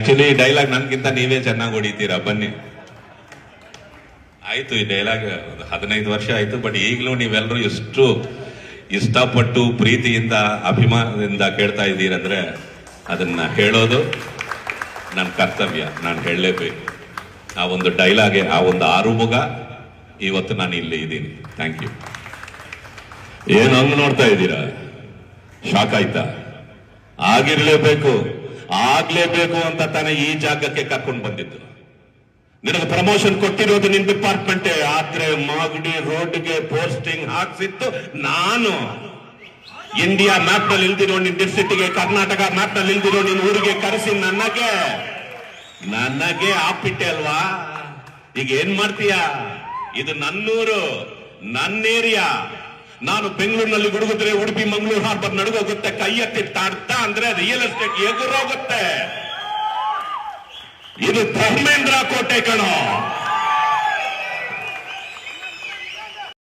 Actually ಈ dialogue ನನ್ಗಿಂತ ನೀವೇ ಚೆನ್ನಾಗಿ ಹೊಡಿತೀರಾ, ಬನ್ನಿ. ಆಯ್ತು, ಈ ಡೈಲಾಗ್ 15 ವರ್ಷ ಆಯ್ತು, ಬಟ್ ಈಗಲೂ ನೀವೆಲ್ಲರೂ ಎಷ್ಟು ಇಷ್ಟಪಟ್ಟು ಪ್ರೀತಿಯಿಂದ ಅಭಿಮಾನದಿಂದ ಕೇಳ್ತಾ ಇದ್ದೀರಂದ್ರೆ ಅದನ್ನ ಹೇಳೋದು ನನ್ನ ಕರ್ತವ್ಯ, ನಾನು ಹೇಳಲೇಬೇಕು. ಆ ಒಂದು ಡೈಲಾಗೆ, ಆ ಒಂದು ಆರುಮುಗ ಇವತ್ತು ನಾನು ಇಲ್ಲಿ ಇದ್ದೀನಿ. Thank you. ಏನು ಹಂಗ್ ನೋಡ್ತಾ ಇದ್ದೀರಾ? ಶಾಕ್ ಆಯ್ತಾ? ಆಗ್ಲೇಬೇಕು ಅಂತ ತಾನೇ ಈ ಜಾಗಕ್ಕೆ ಕರ್ಕೊಂಡು ಬಂದಿದ್ದು. ನಿನಗೆ ಪ್ರಮೋಷನ್ ಕೊಟ್ಟಿರೋದು ನಿನ್ ಡಿಪಾರ್ಟ್ಮೆಂಟೇ, ಆದ್ರೆ ಮಾಗಡಿ ರೋಡ್ಗೆ ಪೋಸ್ಟಿಂಗ್ ಹಾಕ್ಸಿತ್ತು ನಾನು. ಇಂಡಿಯಾ ಮ್ಯಾಪ್ ನಲ್ಲಿ ಇಲ್ದಿರೋ ನಿನ್ ಡಿಸ್ಟ್ರಿಕ್ಟ್ಗೆ, ಕರ್ನಾಟಕ ಮ್ಯಾಪ್ ನಲ್ಲಿ ಇಲ್ದಿರೋ ನಿನ್ ಊರಿಗೆ ಕರೆಸಿ ನನಗೆ ಆಪಿಟ್ಟೆ ಅಲ್ವಾ? ಈಗ ಏನ್ ಮಾಡ್ತೀಯ? ಇದು ನನ್ನೂರು, ನನ್ನ ಏರಿಯಾ. ನಾನು ಬೆಂಗಳೂರಿನಲ್ಲಿ ಗುಡುಗಿದ್ರೆ ಉಡುಪಿ ಮಂಗಳೂರು ಹಾರ್ಬರ್ ನಡುಗೋಗುತ್ತೆ. ಕೈ ಎತ್ತಿ ತಾಡ್ತಾ ಅಂದ್ರೆ ರಿಯಲ್ ಎಸ್ಟೇಟ್ ಎದುರೋಗುತ್ತೆ. ಇದು ಧರ್ಮೇಂದ್ರ ಕೋಟೆ ಕಣೋ.